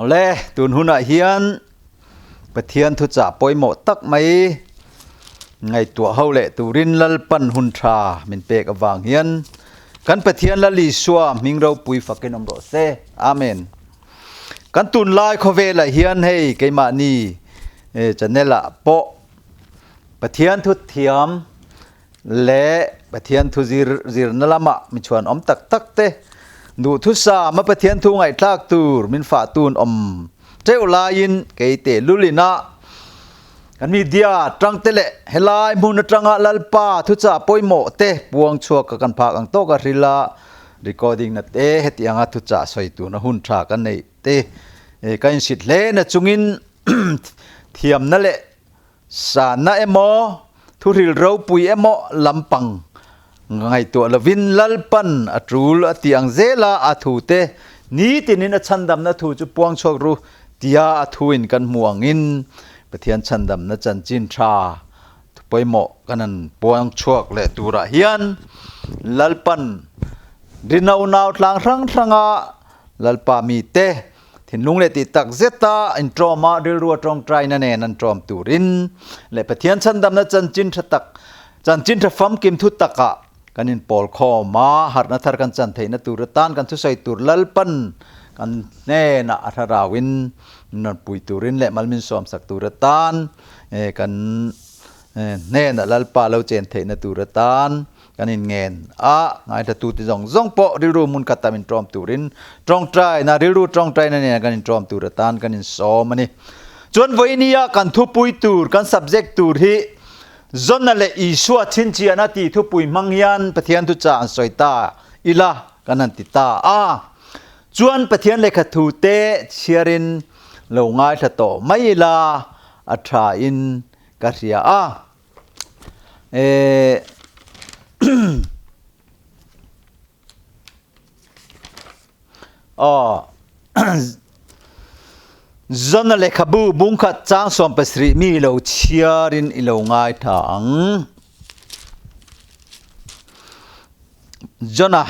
เลตุนหุนเฮียนปะเทียนทุจ่าปอยหมอตักไหมไงตัวเฮาเลตูรินลลปันหุนทรามินเปกอวางเฮียนกันปะเทียนละลีชัวมิงเราปุยฟักกินอมโรเซอาเมนกันตุนลายขเวละเฮียนให้ไกมานีจะเนละโปปะเทียนทุเทียมและปะเทียนทุซิรนละมะมิชวนอมตักตักเตดูทุสามาปะเทียนทุไงทากตูรมินฝาตูนอมเจ้าลายินเกเตลุลินะกันมีเดียตรังเตเลเฮลายมุนตรังลลปาทุจ่าปอยโมเตปวงชัวกันพากังโตกะริลาrecording na te heti anga tu cha soi tu na hun tha kan nei te kan sit le na chungin thiam na le sa na emo thu ril ro pui emo lampang ngai to lovin lalpan atrul atiang zela athu te ni tinin a chandam na thu chu puang chok ru tia athuin kan muangin pathian chandam na chanchin tha poimo kanan puang chok le tura hian lalpan Rinau nau tlang ranga lalpa mi te thin lung le ti tak zeta in trauma dil ruwa trong trai na ne nan trom turin le pathian chandam na chanchin thatak chanchin tha fam kim thu taka kanin pol kho ma har na thar kan chan theina turatan kan thu sai tur lalpan kan ne na atharawin non pui turin le malmin som sak turatan kan ne na lalpa lo chen theina turatan kanin ngen ngai ta tu ti zong po riru mun katamin trom turin trong trai na riru trong trai na ne kanin trom turatan kanin so mani chon voinia kan thu pui tur kan subject tur hi zonna le isua chin chi ana ti thu pui manghian pathian tu cha soita ila kanan ti ta chuan pathian le kha thu te chiarin lo ngai tha to mai la atha in ka ria zona le khabu bungkhat chang som pasri mi lo chiarin ilo ngai thang zona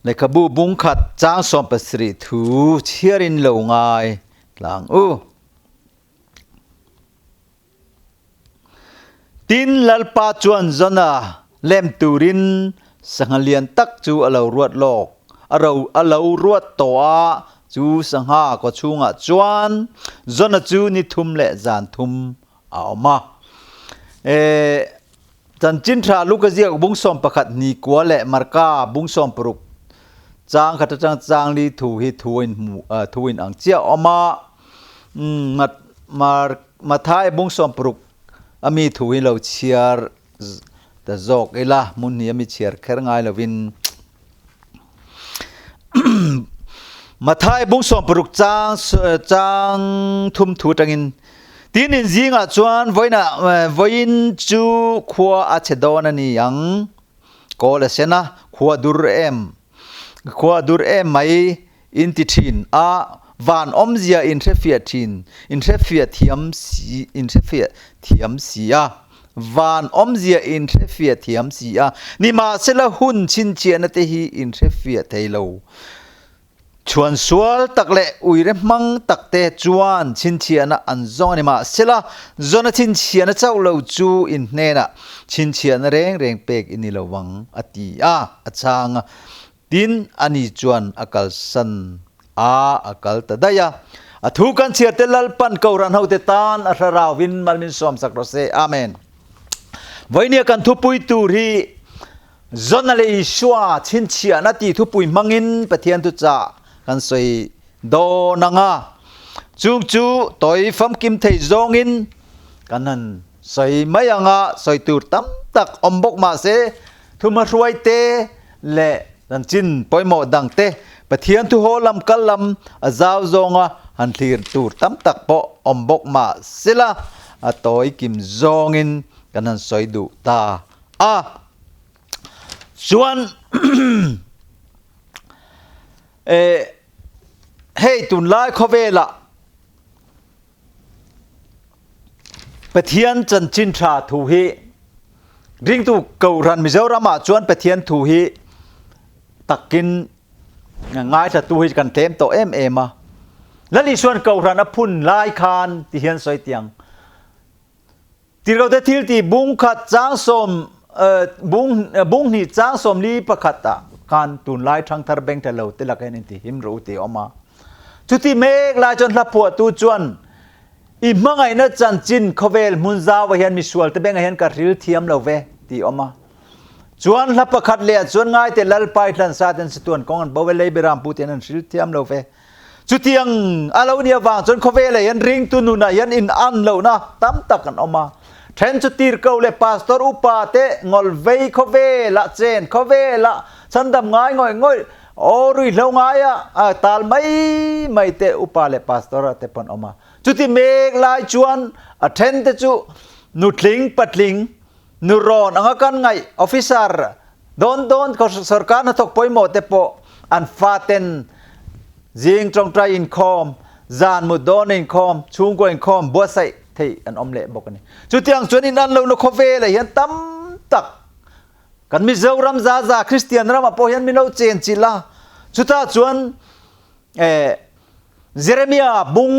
le khabu bungkhat chang som pasri thu chiarin lo ngai tlang tin lalpa chuan zona lem turin sangalian tak chu alo ruat lok alo ruat toa chu sangha ko chunga chuan zona chu ni thum le zan thum awma chanchin tha lukazia bungsom pakhat ni kwa le marka bungsom pruk chang khat chang li thu hi thuin ang chia oma mathai bungsom pruk ami thuin lo chiar ta zok ila mun ni ami chiar kher ngai lovin mathai bungsom pruk chang thum thu tangin tinin zinga chuan voin chu khwa a chedon ani yang kola sena khwa dur em mai intithin van omzia intrefia thiam sia van omzia intrefia thiam sia ni ma sela hun chin chian te hi intrefia thailo chuan sual takle uire mang takte chuan chin chiana anzong ni ma sela zona chin chiana chaulo chu in nena chin chiana reng pek inilawang ati achang tin ani chuan akal san akal tadaya athu kan chia te lalpan kauran hote tan athrawin malmin som sakrose amen voinia kan thu pui tur hi zonale iswa chin chia na ti thu pui mangin pathian tu cha kan soi do nanga chu toi fam kim thei zongin kanan soi mayanga soi tur tam tak ombok ma se thuma ruai te le dan chin poimo dang te pathian tu holam kalam azaw zonga han thlir tur tam tak po ombok ma sila atoi kim zongin kanan soidu ta chuan hey tun lai khovela pathian chanchin tha thu hi ring tu kauran Mizoram chuan pathian thu hi takin ngai tha tu hi kan tem to em ละลิส่วนเก่ารันอพุ่นลายคานที่เฮียนซอยเตียงที่เราได้ทิลที่บุงขัดจางสมบุงนี่จางสมลีประคัตตะการตุนลายทางทารเบงแต่เราแต่ละแค่นี้ที่หิมรู้ที่ออกมาจุดที่เมฆลายจนละปวดตูจวนอีมังไงนะจันจินเขาเวลมุนซาวเฮียนมิสวลแต่เบงเฮียนกับริลเทียมเราเวที่ออกมาจวนละประคัตเลียจวนง่ายแต่ละไปทันซาตันสตวนกองบ่เวลเบรามปูเตนันริลเทียมเราเวจุดที่ยังอาเราเนี่ยวางจนเขาเวลยันริงตุนุนะยันอินอันเรานะตั้มตักกันออกมาแทนจุดที่เขาเลยพาสตอร์อุปาเตงอลเวเขาเวละเจนเขาเวละฉันดำง่ายง่อยโอ้รุ่ยเล่าง่ายตาลไม่เตอุปาเลพาสตอร์เตปนออกมาจุดที่เมฆลายจวนแทนเตจุนุดลิงปัดลิงนุรอนอังกันไงออฟฟิเซอร์โดนเขาสรการนักปอยหมดเตปอันฟาเตนจิงตรงใจอินคอมจานมุดโดนอินคอมชุงกอินคอมบัวใส่ที่อันอมเละบอกกันนี่จุดที่ยังจวนอินอันเราโนคเวเลยยันตั้มตักกันมิเซลรัมซาคริสเตียนรัมอพอยันมิโนเจนจิลาจุดที่จวนเจเรมียาบุง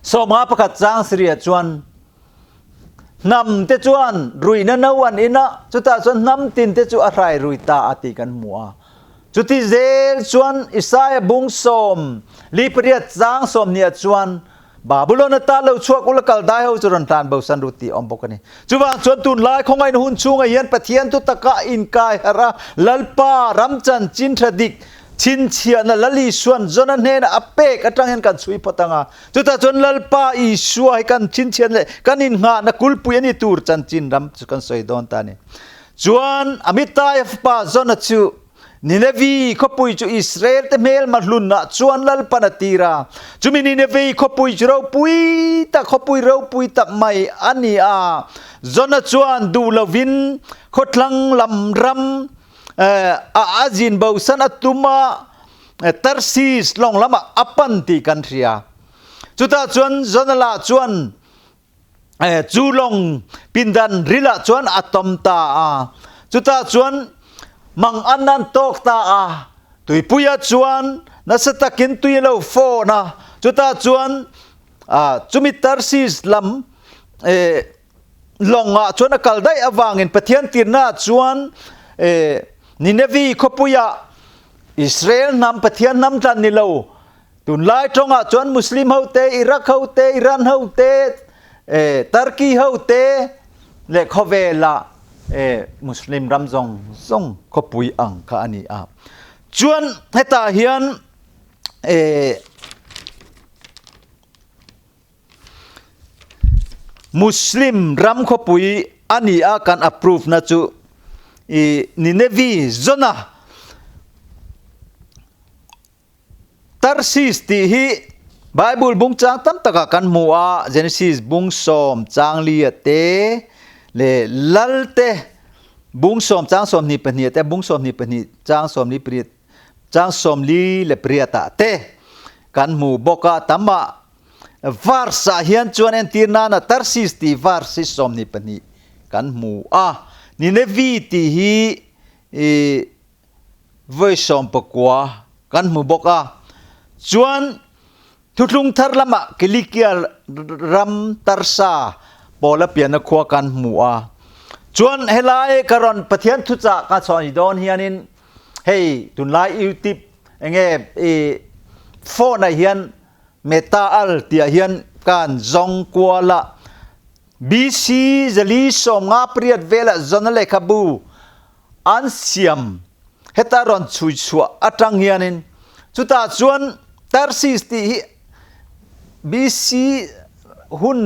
โซมาประกาศจางสิริจวนนำเตจวนรุยนวันอินะจุดที่จวนนำตินเตจวอะไรรุยตาอติกันมัวจุดที่เจลจวนอิสายบุงสมลีเปรียจางสมเนียจวนบาบุลอนตาเลวชัวกุลกัลได้เฮาจุรันทานเบาสันรุตีอมบกนี่จุบางจวนตุนลายของไอ้หุ่นชุงไอ้ยันปะเทียนตุตะกะอินกายฮาระลัลปารำจันจินทดิกชินเชียนละลีส่วนจนนั้นเห็นอเปกตั้งเห็นกันสุยพตังาจุดตาจนลัลปาอีชัวให้กันชินเชียนเลยกันอินหานักกุลปุยนี่ตูร์จันจินรำจุกันสวยดอนตานี่จวนอมิตายฟปาจนจูนิเนวีขปุยจูอิสราเอลเตเมลมาลุนนะจวนลัลปนาตีราจูมินิเนวีขปุยจูเราปุยตักขปุยเราปุยตักไม่อันนี้จนจวนดูลวินขดลังลำรำอาจินเบาสันอัตุมาตาร์ซีสลองลำอัปปันติกันเรียจุดจวนจนละจวนจูลงปินดันริละจวนอัตมตาจุดจวนมังอันนั้นตกตาตุยปุยจวนนัสตะกินตุยเลวโฟนะจุดจวนจุมิตาร์ซีสลำลงจวนกัลได้อวางเงินปะเทียนตีน่าจวนนิเนวีขปุยอิสราเอลนำปะเทียนนำจันนิเลวตุนไล่ตรงจวนมุสลิมเฮาเตอิรักเฮาเตอิรันเฮาเตตุรกีเฮาเตเลขเวลามุสลิมรำซงขปุยอังคาอันนี้จวนให้ตาเฮียนมุสลิมรำขปุยอันนี้กัน approve นะจูนิเนวีจนะตาร์ซิสที่ฮีไบเบิลบุงจางตั้มตะกะกันมัวเจเนซิสบุงสมจางเลียเตเลลัลเตบุงสมจางสมนิปนิเตบุงสมนิปนิจางสมนิปริจางสมลีเลปริยตะเตกันหมู่บกะตัมมะวาร์สาเฮียนจวนเอนตีนานะตาร์ซิสติวาร์ซิสมนิปนิกันหมู่นิเนวีติฮีเวสมปกวากันหมู่บกะจวนทุลุงทารลมะกิลิเกียรัมตารซาปอลเปียนขวกันหมู่จวนเฮลายกรอนปะเทียนทุจักาสอนอีดอนเฮียนินเฮตุนไลอิวติปเงโฟนเฮียนเมตาอัลเตียเฮียนการจงกัวละบีซีจลีสมงาเปรียดเวลจนเลขบูอันเซียมเฮตารอนชุยชัวอัตังเฮียนินจุตาจวนตาร์ซิสติบีซีหุ่น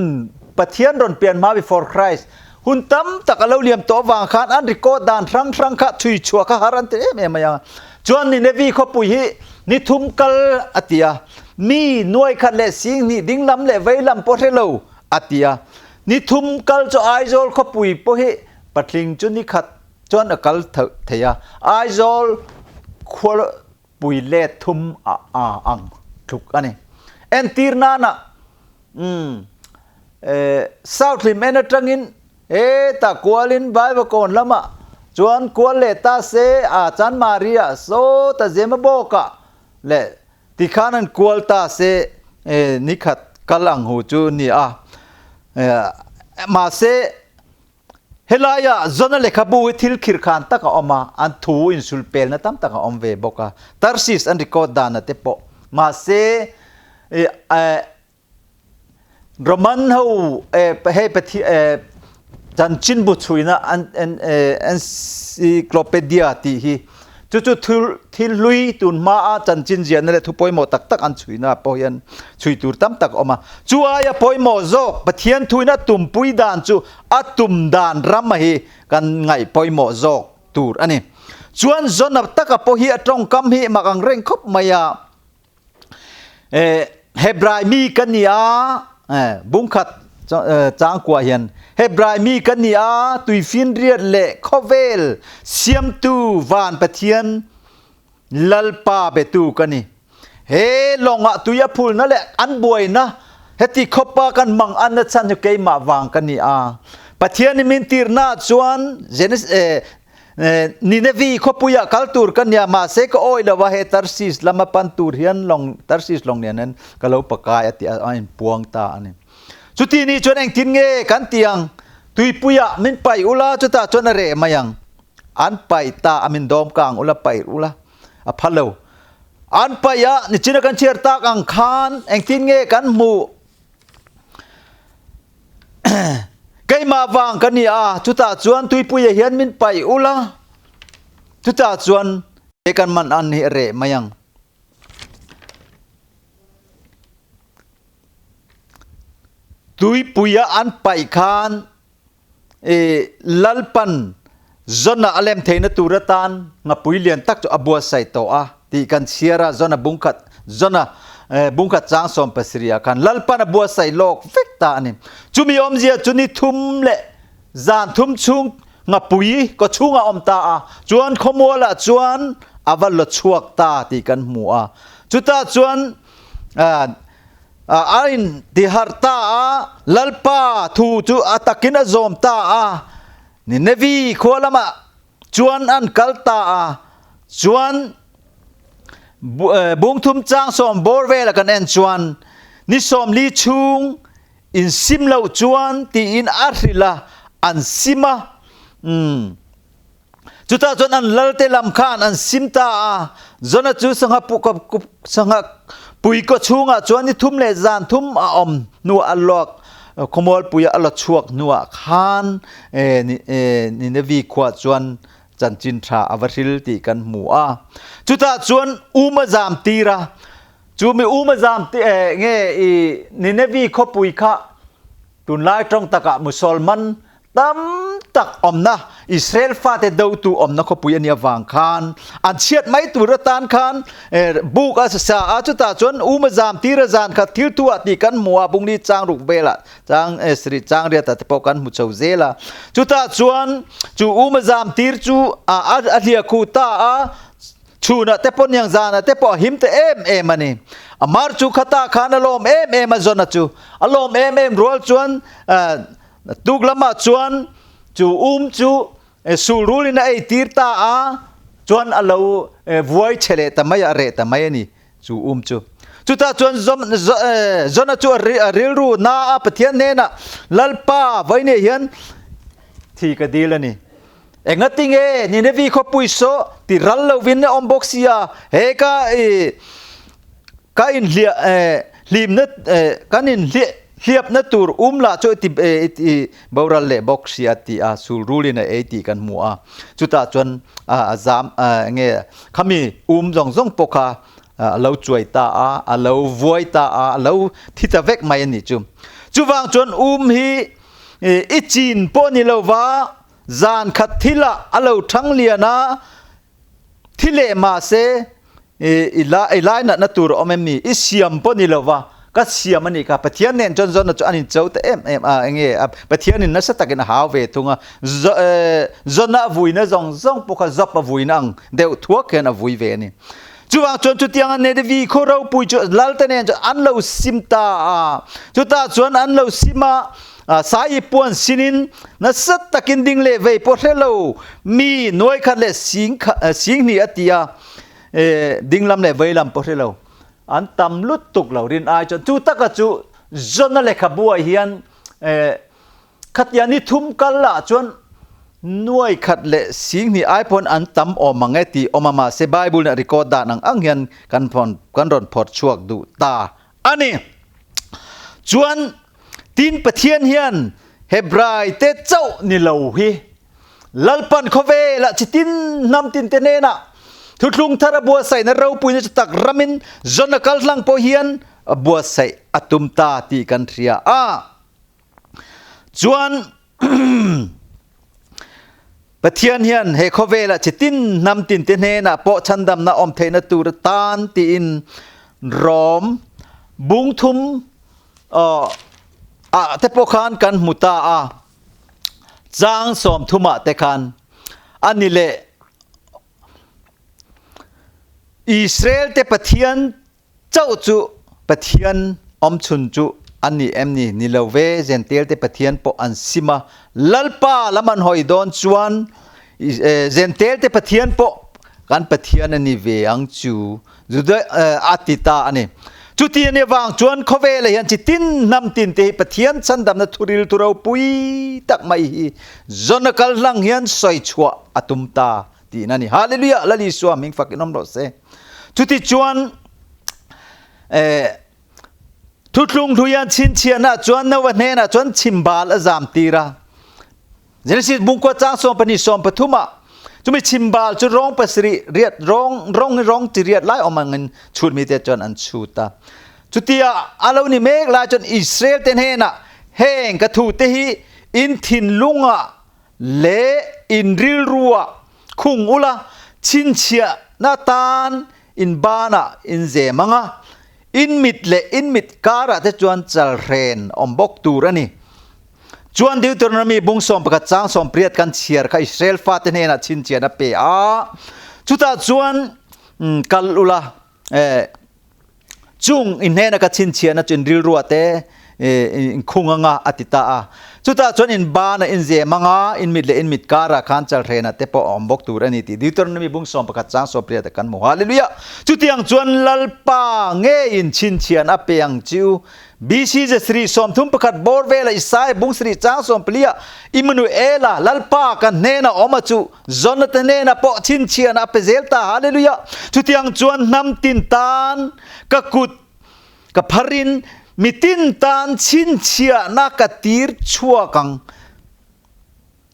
ปะเทียนรอนเปลี่ยนมา before Christ หุ่นตั้มตะกะเลวเลียมตัววางคานอันริโกดานครั้งคะชุยชัวคะฮารันเตเมมายังจวนนี่เนวีขปุยฮินิทุมกัลอติยามีหน่วยคันเลสิงนี่ดิ้งลำเลไว้ลำโพเทโลอติยานิทุมกัลจะไอโซลขปุยโพฮิปัดลิงจุนิขัดจวนอกัลเทียไอโซลควอปุยเลทุมอังทุกอันนี้เอ็นตีร์นานะSouth Lim เอ็นตรังอินตะกัวลินใบบกอนละมะจวนกัวเลตาเซอาจารย์มาเรียโซตะเจมโบกะเล ti khanan kwalta se ni khat kalang hu chu ni a ma se helaya zona lekhabu thil khir khan taka oma an thu in sulpel na tam taka omve boka tarsis an record dana te po ma se roman ho he pathi chan chin bu chuina an encyclopedia ti hi chu thil lui tun ma a chan chin jian le thu poimo tak tak an chuina poyan chui tur tam tak oma chu aya poimo zo pathian thuina tum pui dan chu atum dan ram hi kan ngai poimo zo tur ani chuan zona taka po hi atong kam hi makang reng khop maya hebrai mi kania bungkhat chang kwa hian hebrai mi kania tuifin riat le khovel siam tu van pathian lalpa betu kani he longa tuya phul na le an boi na heti khopa kan mang an na chan ke ma wang kani a pathian ni min tir na chuan jenis ninevi khopuya kaltur kanya ma se ko oi la wa he tarsis lama pan tur hian long tarsis long nen kalo pakai ati ain puang ta ani chuti ni chon eng tin nge kan tiang tui puya min pai ula chuta chon re mayang an pai ta amin dom kang ula pai ula a phalo an paya ni china kan cher ta kang khan eng tin nge kan mu kai ma wang kan ni a chuta chuan tui puya hian min pai ula chuta chuan e kan man an ni re mayang tui puya an pai khan lalpan zona alem theina turatan nga puilian tak chu abua sai to a ti kan siara zona bungkhat zona bungkhat chang som pasria kan lalpan abua sai lok vekta ani chumi omzia chuni thum le zan thum chung nga pui ko chunga omta a chuan khomola chuan aval lo chuak ta ti kan mu a chuta chuan ain di harta lalpa thu chu atakin azom ta a ni nevi kholama chuan an kalta a chuan bung thum chang som borvel kan en chuan ni som li chung in simlo chuan ti in arila an sima chuta chuan an lalte lam khan an simta a zona chu sanga sanga pui ko chunga chuan ni thum le zan thum a om nu alok khomol puya ala chuak nuwa khan ni nevi khwa chuan chanchin tha avaril ti kan mu a chuta chuan umazam tira chumi umazam ti nge ni nevi kho pui kha tun lai trong taka musolman tam tak omna Israel fa te do tu omna kho pui ania wang khan an chiat mai tu ratan khan buk a sa a chuta chon umazam tira zan kha thil tu ati kan muwa bungni chang ruk bela chang sri chang ria ta te pokan mu chau zela chuta chuan chu umazam tir chu a lia khu ta a chuna te pon yang zana te po him te em ani amar chu khata khan alom em azona chu alom em rol chuan tuk lama chuan chu chu surulina ei tirta a chuan alo voi chele tamai are tamai ni chu chu chuta chuan zona chu ril ru na a pathian ne na lalpa voine hian thi ka dilani engatinge ni nevi kho puiso ti rallo win omboxia he ka in limna kanin hiap na tur umla cho ti boral le boxia ti a surulina eti kan mua chuta chuan azam nge khami zong poka lo chuai ta a lo voi ta a lo thita vek mai ni chuwang chuan hi ichin poni lo wa zan khathila alo thanglia thile ma se ila na tur omemni isiam poni lo wa ka siam ani ka pathian nen jon na chu anin chau te nge pathian nin na sa takin haw ve thunga zona vuina zong poka zop vuinang deu thuak ken a vui ve ni chuwang chon chu tiang ne de vi khorau pui chu lalta nen chu an lo simta chuta chuan an lo sima sai puan sinin na sat takin ding le ve po hello mi noi khat le sing ni atia dinglam le veilam po hello อันตำลุดตุกเหล่ารินอายจนจูตักจูจนนั่นแหละขบัวเฮียนขัดยานิทุมกันละจนน่วยขัดเละสิ่งนี้ไอพอนอันตำออกมาไงตีออกมาเซบายบุลเนี่ยรีคอร์ดนังอังเฮียนกันรอนพอดชวกดูตาอันนี้จวนตีนปะเทียนเฮียนเฮบรายเตเจ้านี่เหล่าฮีลัลปันคเวละจิตินนำตินเตเนนะทุกลุงทารบัวใส่นเราปุยจะตักรามินจนกัลลังโพเฮียนบัวใส่อตุมตาตีกันเรียจวนปะเทียนเฮียนเฮคเวละจิตินนำตินเตเนนะโปชันดำนะอมเทนตูรตานตีอินรอมบุงทุมเทปคานกันมุตาจางสมทุมาเตคันอันนี้แหละอิสราเอลเตปะเทียนเจ้าจุปะเทียนอมชุนจุอันนี้นี่นิลเวเจนเตลเตปะเทียนปออันซิมาลัลปาละมันหอยดอนจวนเจนเตลเตปะเทียนปอกันปะเทียนอันนี้เวอังจูจุดอาติตาอันนี้จุดที่นี่วางจวนเขาเวเลยยันจิตินนำตินเตปะเทียนสันดำนัทุริลตุเราปุยตักไม่ฮีจนกัลลังยันสอยชัวอตุมตาตีนั่นนี่ฮาเลลูยาละลิสวามิงฟักน้ำรสเซจุดที่จวนทุกลุงทุยันชินเชียนะจวนนวันเนนะจวนชิมบาลอจามตีระเจนสิบุงกวาจางสมปนิสมปทุมาจุไม่ชิมบาลจุร้องภาษรีเรียดร้องจิเรียดไล่ออกมาเงินชุดมีแต่จนอันชูตาจุดที่อาลานี่เมกลาจนอิสราเอลเตนเฮนะเฮงกระถูเตหิอินทินลุงะเลอินริลรัวคุงอุลาชินเชียนาตานอินบานะอินเซมังะอินมิดเลอินมิดการะเตจวนจัลเรนอมบกตูระนี่จวนดิวตรนามีบุงสมประกาศจางสมเปรียดกันเชียร์ค่ะอิสราเอลฟาเตเนนะชินเชียนะเปียจุดจวนกัลอุลาจุงอินเฮนะกัชินเชียนะจุนริลรัวเตคุงงะอติตาจุดจวนอินบานะอินเซมังะอินมิดเลอินมิดการะคันจัลเรนะเตปอมบกตูระนี่ติดิวตรนามีบุงสมประกาศจางสมเปรียดกันโมฮาเลลูยาจุดที่ยังจวนลัลปาเงอินชินเชียนะเปียงจิวBC จะสรีสมทุมประกาศบอร์เวลอิสายบุงสรีจางสมเปลียอิมนูเอลาลัลปากันเนนะอมาจูจอนเตเนนะปอชินเชียนะเปเซลตาฮาเลลูยาจุดยังจวนนำตินตานกะกุดกะพรินมิตินตานชินเชียนะกะตีร์ชัวกัง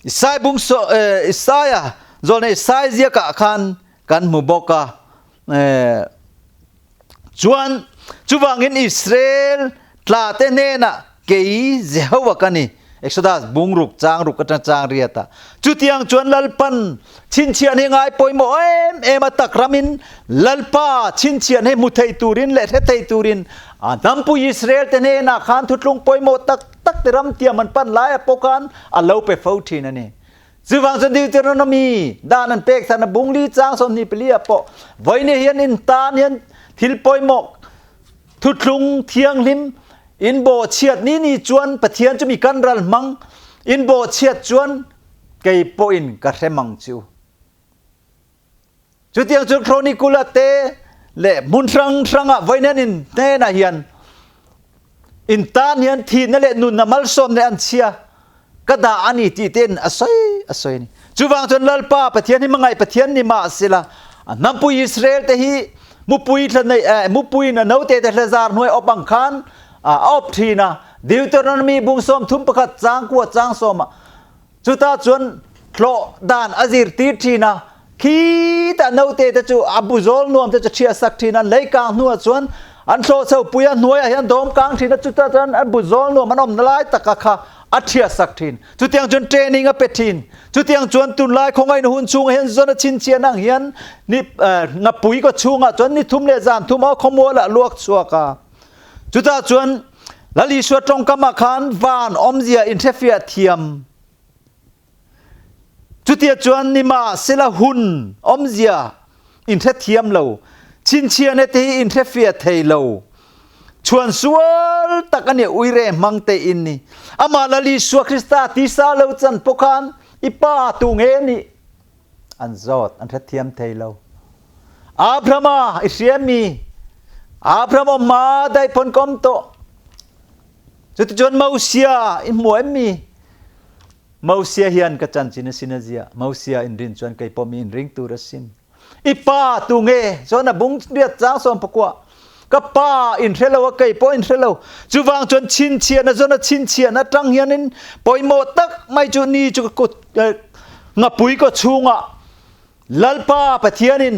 อิสายบุงโซอิสายะจอนอิสายเจียกะกันมุบกะจวนจูวังอินอิสราเอลลาเตเนนะเกยเจฮาวะกันนี่เอ็กซ์ดัสบุงรุกจางรุกกันจางเรียตาจุดยังจวนลัลปันชินเชียนให้ง่ายปอยโมเอมาตักรามินลัลปาชินเชียนให้มุทัยตูรินและเททัยตูรินนัมปุอิสราเอลเตเนนะขานทุดลงปอยโมตักเตรัมเตียมันปันหลายปกันอัลลอฮ์ไปฟูทีนั่นนี่ซึ่งวังสันดิวเตโรนมีด้านนั้นเป็กสันบุงลีจางสมนิเปลียปอไว้ในเฮียนอินตานเฮียนทิลปอยโมทุดลงเทียงลิมอินโบเชียดนี่จวนปะเทียนจะมีกันรัลมังอินโบเชียดจวนเกยโปอินกะเรมังจิวจุดยังจุดโครนิคูลาเตเลมุนทรังอะไว้นั่นอินเนนะเฮียนอินตานเฮียนทีนั่นแหละนุนนามัลสมในอันเชียกระดาอันนี้ที่เต้นอสอยนี่จุวางจนลัลปาปะเทียนนี่มังไงปะเทียนนี่มาสิละนับปุยอิสราเอลแต่ฮีมุปุยทันในมุปุยนะเนาเตแต่ละจารหน่วยอบังคันออบทีนะดิวเตอร์นมีบุงสมทุมประกาศจางกัวจางสมจุตาจวนโคลดานอซิรตีทีนะขีตาเนาเตแต่จูอับุโซลนวมแต่จะเชียสักทีนั้นเลยกลางนัวจวนอันโซเซาปุยหน่วยเห็นโดมกลางทีนะจุตาจวนอับุโซลนวมมันอมนลายตะกะคะอัจเชียสักทีจุดยังจวนเทรนนิ่งอเปทีนจุดยังจวนตุนลายคงไอ้หุ่นชุงเห็นจวนชินเชียนังเฮียนนี่งับปุยก็ชุงอ่ะจวนนี่ทุ่มเลจานทุ่มเอาขโมยละลวกชัวกาจุดาจวนลลิสวตรงกรรมคานวานอมเซียอินเทฟียเทียมจุดที่จวนนิมาเซลหุนอมเซียอินเทเทียมเราชินเชียนที่อินเทฟียเทเราชวนสวลตะกันเนี่ยอุยเรมังเตอินนี่อามาลลิสวคริสตาติซาเราจันปกานอิปาตุงเอนี่อันจอดอันเทเทียมเทเราอาบรามาอิเสียมี อาพระมมาได้ผลกอมโตจุดจนมาอุเซียอินหมวยมีมาอุเซียเฮียนกะจันจินสินะเจียมาอุเซียอินรินจวนไกปอมีอินริงตูรสินอีป้าตุงเอจนบุงเรียดจางสมปกว่าก็ป้าอินเทลวะไกปออินเทลวจุวางจนชินเชียนะจนชินเชียนะจังเฮียนินปอยโมตักไม่จุนีจุกดงะปุยก็ชุงอ่ะลัลปาปะเทียนิน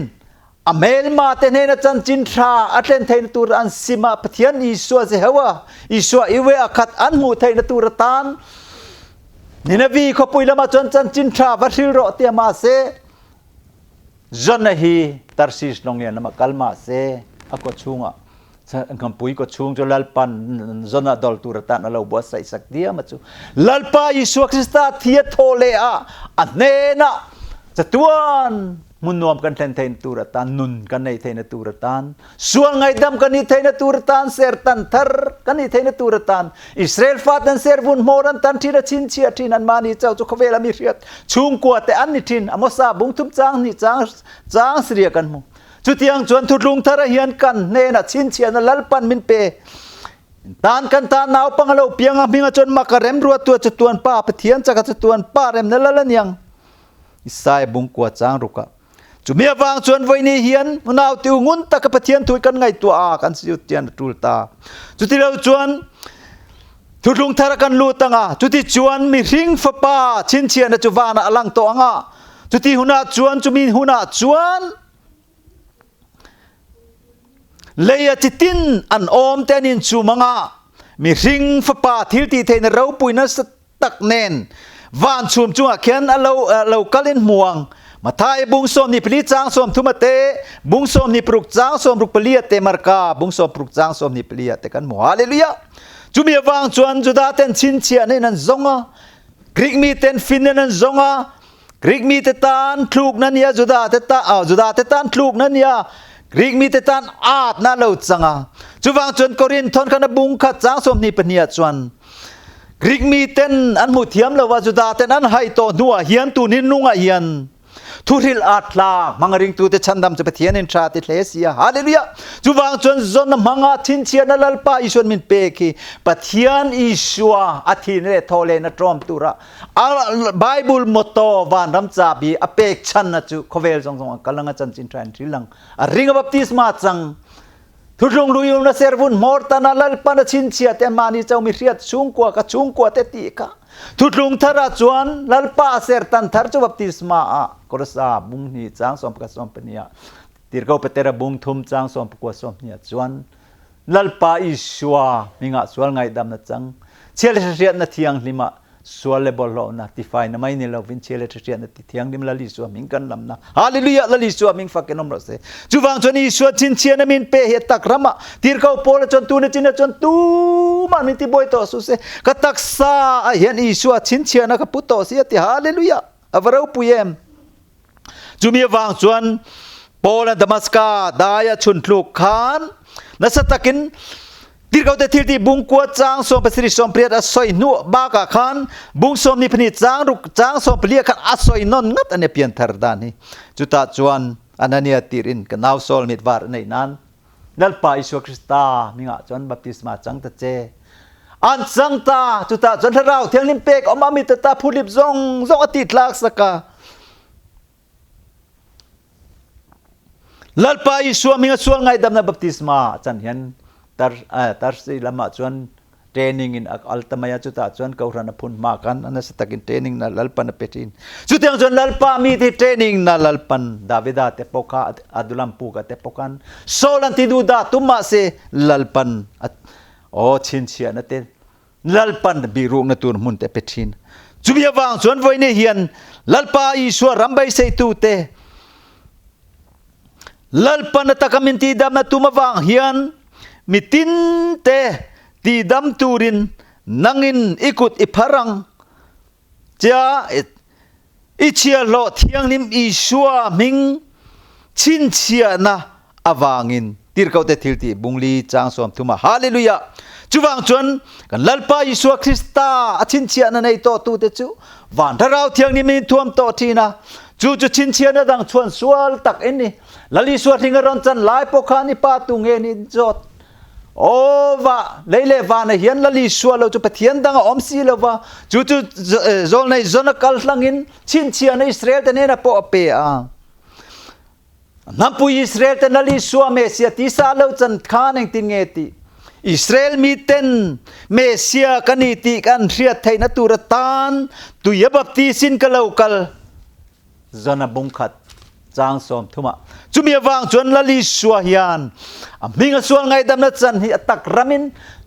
อเมลมาเตเนนะจันจินทราอัตเลนเทนตูรอันซิมาปะเทียนอีสัวเซฮวะอีสัวอีเวอคัดอันหูเทนตูรตานนินวีเขาปุยละมาจนจันจินทราวัชิโรเตียมาเซจนฮีตัรซิสลงเนียนมากัลมาเซอะก็ชุงอ่ะคำปุยก็ชุงจนลัลปันจนดอลตูรตานเราบัวใส่สักเดียมาจูลัลปาอีสัวคริสตาเทียโทเลอะอันเนนะจะตวนมุนนวมกันเทนตูรตานนุนกันในเทนตูรตานส่วนไงดำกันในเทนตูรตานเซร์ตันทร์กันในเทนตูรตานอิสราเอลฟาดันเซร์วุนโมรันตันที่ระชินเชียที่นันมานี่เจ้าจุกเวลามีเรียดชุงกัวแต่อันนิทินอมสาบุงทุบจางนี่จางเสียกันมุจุดยังจวนทุลุงทระเฮียนกันเนนะชินเชียนลัลปันมินเปตานกันตานนาวปังเราเปียงมิงจนมากระเร็มรัวตัวจตวนป้าปะเทียนจักจตวนป้าเร็มนั่นละยังอิสายบุงกัวจางรุกะจุเมียวางจวนไว้นี่เฮียนนาวติวงุนตะกะปะเทียนถุยกันไงตัวอากันสิยุเตียนตุลตาจุที่เราจวนทุลุงทระกันลูตังอ่ะจุที่จวนมีริงฟะป้าชินเชียนจุวานะอลังโตอ่ะจุที่หุนาจวนจุมีหุนาจวนเลยจิตินอันอมเตนินจูมังอ่ะมีริงฟะป้าทิลตีเทนเราปุยนัสตักเนนวานชุมจุงอ่ะเขียนเรากะลินม่วงมาทายบุงสมนี่ปลีจางสมทุมาเตบุงสมนี่ปรุกจางสมปรุกเปลียเตมารกาบุงสมปรุกจางสมนี่เปลียเตกันหมอฮาเลลูยาจุมีวางจวนจุดาเตนชินเชียนี่นันซงอ่ะกรีกมีเตนฟินนันซงอ่ะกรีกมีเตตานทลูกนั่นเนี่ยจุดาเตตาจุดาเตตานทลูกนั่นเนี่ยกรีกมีเตตานอาดน่าเล่าจังอ่ะจุวางจวนโครินทอนกันบุงขัดจางสมนี่เป็นเนี่ยจวนกรีกมีเตนอันมุเทียมเลว่าจุดาเตนอันให้โตนัวเฮียนตูนินนุงอ่ะเฮียนทุริลอัตลามังริงตูเตชันดำจะไปเทียนอินทราติเลเซียฮาเลลูยาจูวางจนจนมังอาทินเชียนลัลปาอิชวนมินเปกีปะเทียนอิชัวอาทินเรโทเลนตรอมตุระไบเบิลมอตโตวานรัมจาบีอเปกชันนะจูโคเวลซงกำลังจันจินทรานทริลังริงบัพติสมาจังทุรงลุยนะเซร์วุนมอร์ตานาลัลปานะชินเชียเตมานีเจ้ามิเรียดชุงกัวกะชุงกัวเตติกะทุลุงทราจวนลัลปาเซร์ตันทารจบัพติสมาอะกรสาบุงนี่จางสมกะสมปะเนียติรกอเปเตระบุงทุมจางสมปกวสมเนียจวนลัลปาอิชัวมิงะสวลไงดำนะจังเชลเรียนนะเทียงลิมะสวลเลบอลนะติไฟนะไม่นี่เราวินเชลเรียนนะติเทียงลิมลลิสัวมิงกันลำนะฮาเลลูยาลลิสัวมิงฟักเกนอมรสเซจูวางจวนอิชัวชินเชียนะมินเปเฮตักรมะติรกอโปละจนตูนะจินะจนตูมันมิติบอยโตสุเซกะตักซาเฮียนอิชัวชินเชียนะกะปุตโตเสียติฮาเลลูยาอวเราปุยมจูมีวางจวนโปแลนด์ดามัสกาดายาชุนลูกขานนัสตักินทีเขาแต่ที่บุงกัวจางสมปสิริสมเปรียดอสอยนัวบากะขานบุงสมนิพนิจางรุกจางสมเปรียกันอสอยนนงัดอันเนเปียนทารดานีจุตาจวนอันนั้นเนี่ยตีรินกันนาวโซลมิดวาร์ในนั้นนัลปาอิสุคริสตามิงะจวนบัพติศมาจังตะเจอันจังตาจุตาจวนทราวเทียงลิมเปกอมามิตตาผู้ลิบซงอติดลากสกาลัลปาอิสัวมิงะสวลไงดำนะบัพติศมาจันเห็นตาสิลมาจวนเทรนนิ่งอินอัลตมายาจุตาจวนกาวรันพุนมากันอันนั้นสตักินเทรนนิ่งนะลัลปันเปตินจุดยังจวนลัลปามีที่เทรนนิ่งนะลัลปันดาวิดาเตปโกาอัดุลัมปูกะเตปกันโซลันติดูดาตุมาเซลัลปันโอชินเชียนะเตลัลปันบิรุงนะตูนมุนเตเปตินจุบียวางจวนไว้ในเฮียนลัลปาอิสัวรัมไบเซตูเตลัลปันตะกมินตีดำนะตุมาวางเฮียนมิตินเตตีดำตูรินนังอินอิกุดอิพารังจ้าอิเชียโลเทียงนิมอิชัวมิงชินเชียนะอวางินตีรเขาเตทิลตีบุงลีจางสวมทุมาฮาเลลูยาจูวางจวนกันลัลปาอิสัวคริสตาชินเชียนะในโตตูเตจูวานทาราวเทียงนิมิทวมโตทีนะ จูจุชินเชียนะดังชวนสวลตักอินนี่ลลิสวทิงรอนจันหลายปกานิปาตุงเอนี่จดโอ้วะเลวานะเฮียนลลิสวเราจะปะเทียนดังออมซีแล้ววะจูโซลในโซนกัลลังอินชินเชียในอิสราเอลแต่เนี่ยนะปอเปอะนับปุยอิสราเอลแต่ลลิสวเมเซียติสาเราจันคานเองติงเอติอิสราเอลมีเต็นเมเซียกันนิติกันเรียไทยนตุรตานตุยบับตีสินกะเลากัลจนะบุงขัดจางสมทุมะจุมีวางจวนละลิสวฮิยานมิงสวงไงดำนัดจันฮิตักรามิน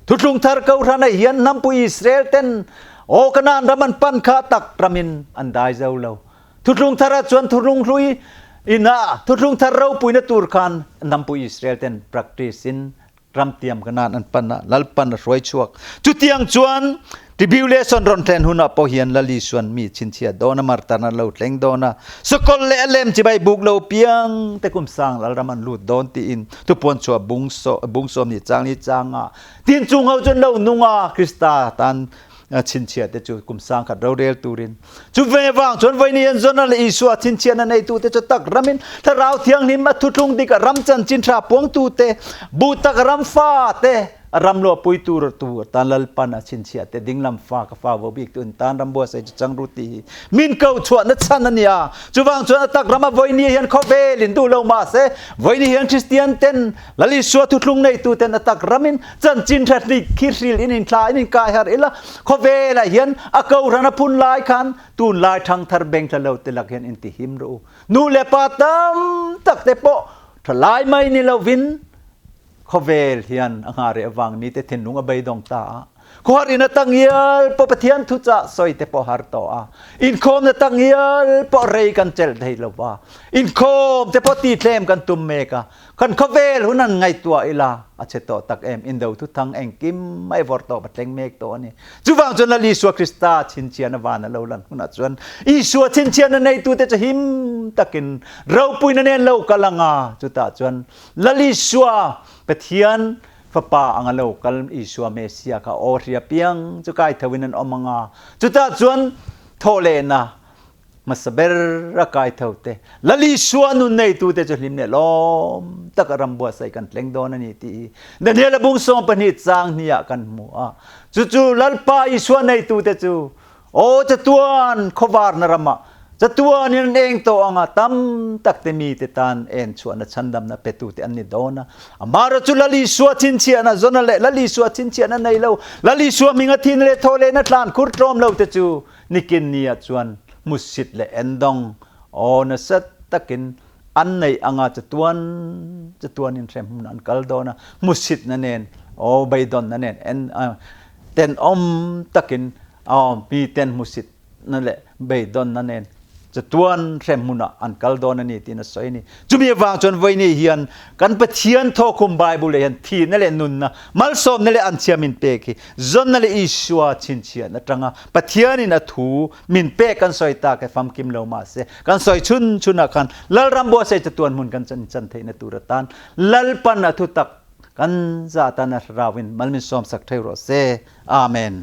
ทุลุงทาร์เกาทานฮิยานนัมปุอิสราเอลเต็นโอกันานรามันปันขาตักรามินอันได้เจ้าเลาทุลุงทาร์จวนทุลุงลุยอินาทุลุงทาร์เราปุยนตุรคานนัมปุอิสราเอลเต็น practiceรำเตียมขนาดอันปันนะลัลปันรวยชวกจุดยังจวนที่บิวเลสอนรอนเทนหุนอปอเฮียนลลิสวนมีชินเชียโดนะมาร์ตานาเลวเล็งโดนะสกอลเลมจิบายบุกเลวเปียงแต่กุมสังลัลรามันลูดโดนตีอินทุปวนชัวบุงสมนี่จางอ่ะตีนจุงเอาจนเลวนุงอ่ะคริสตาตันชินเชียแต่จุกุมสังขัดเราเรียลตูรินจุเววังจนไว้นี่จนนั่นเลยอิสวาชินเชียนั่นในตูเตจะตักรามินถ้าเราเที่ยงนี้มาทุลุงดิกรำจันจินทราปวงตูเตบูตักรำฟ้าเตรำลัวปุยตูรตูตานลัลปันชินเชียเตดิ่งลำฟ้ากับฟ้าวบิกตุนตานรำบัวใส่จังรุตีมินเกาชวนนัดสันนันยาจุวังจนตักรำมาไว้นี่เห็นเขาเวลินดูเลวมาเสไว้นี่เห็นคริสเตียนเต็นลลิสวทุลุงในตูเตนตักรามินจันจินทราดิคิริลอินินทลายอินินกายฮาร์อิละเขาเวลเห็นอากาศรณพุนลายคันตูนลายทางทาร์เบงทะเลวเตลักเห็นอินติหิมรูนูเลปาตัมตักเตโปทลายไม่นี่เลวินเขาเวลเฮียนอังหาเรวังนี้แต่เทนนุงอใบดองตาขอรินตังเยลปปะเทียนทุจะสอยเตปอฮาร์ตออินโคมนตังเยลปอเรกันเจลไดลวาอินโคมเตปอตีเทมกันตุมเมกาคันเขาเวลหุนันไงตัวอิลาอาเชโตตักเอ็มอินเดวทุทังเองกิมไม่วอร์ตอบัดเลงเมกตัวนี้จุวังจนลลิสวคริสตาชินเชียนวานะเลวลันหุนัดจวนอีสวชินเชียนในตัวเตจะหิมตักินเราปุยนเนนเลวกะลังอาจุตาจวนลลิสวปะเทียนฟปาอังโลกัลอิสวาเมเซียกาโอเรียเปียงจุกายทวินันอมังาจุตาจวนโทเลนะมาสเบรกายเท่าเตลลิสวานุนในตูเตจะลิมเนลอมตะกรำบัวใส่กันเล็งโดนนี่ตีเดนเฮลบุงสมปนิจางเนียกันมัวจูลัลปาอิสวาในตูเตจูโอจะตวนขวารนรมะจะตัวนี่นั่นเองตัวอ่ะตั้มตักเตมีเตตานเอ็นชวนฉันดำนะเปตุเตอันนี้โดนะมาเราจุลลิสวชินเชียนะจนนั่นแหละลลิสวชินเชียนั่นในเราลลิสวมิงทินเลโทเลนัทลานคุรตรอมเราเตจูนิกินเนียจวนมุสิตเลเอ็นดองโอนะสัตตะกินอันในอ่ะจะตัวนินเทมนันกัลโดนะมุสิตนั่นเองโอใบดอนนั่นเองเอ็นเต็นอมตะกินมีเต็นมุสิตนั่นแหละใบดอนนั่นเองจะตวนเรมุนะอันกัลโดนนี่ที่นั่นสอยนี่จุมีวางจนไว้นี่เฮียนกันปะเทียนทอคุมไบเบิลเลยที่นั่นแหละนุนนะมัลสอมนั่นแหละอันเชียมินเปกีจนนั่นแหละอิสวาชินเชียนะจังอ่ะปะเทียนนี่นะทูมินเปกันสอยตาแกฟัมกิมเลวมาเสกันสอยชุนนะกันลัลรัมบัวเสจะตวนมุนกันจันเทนตุรตานลัลปันนะทุตักกันซาตานะราวินมัลมินสอมสักเทโรเซอาเมน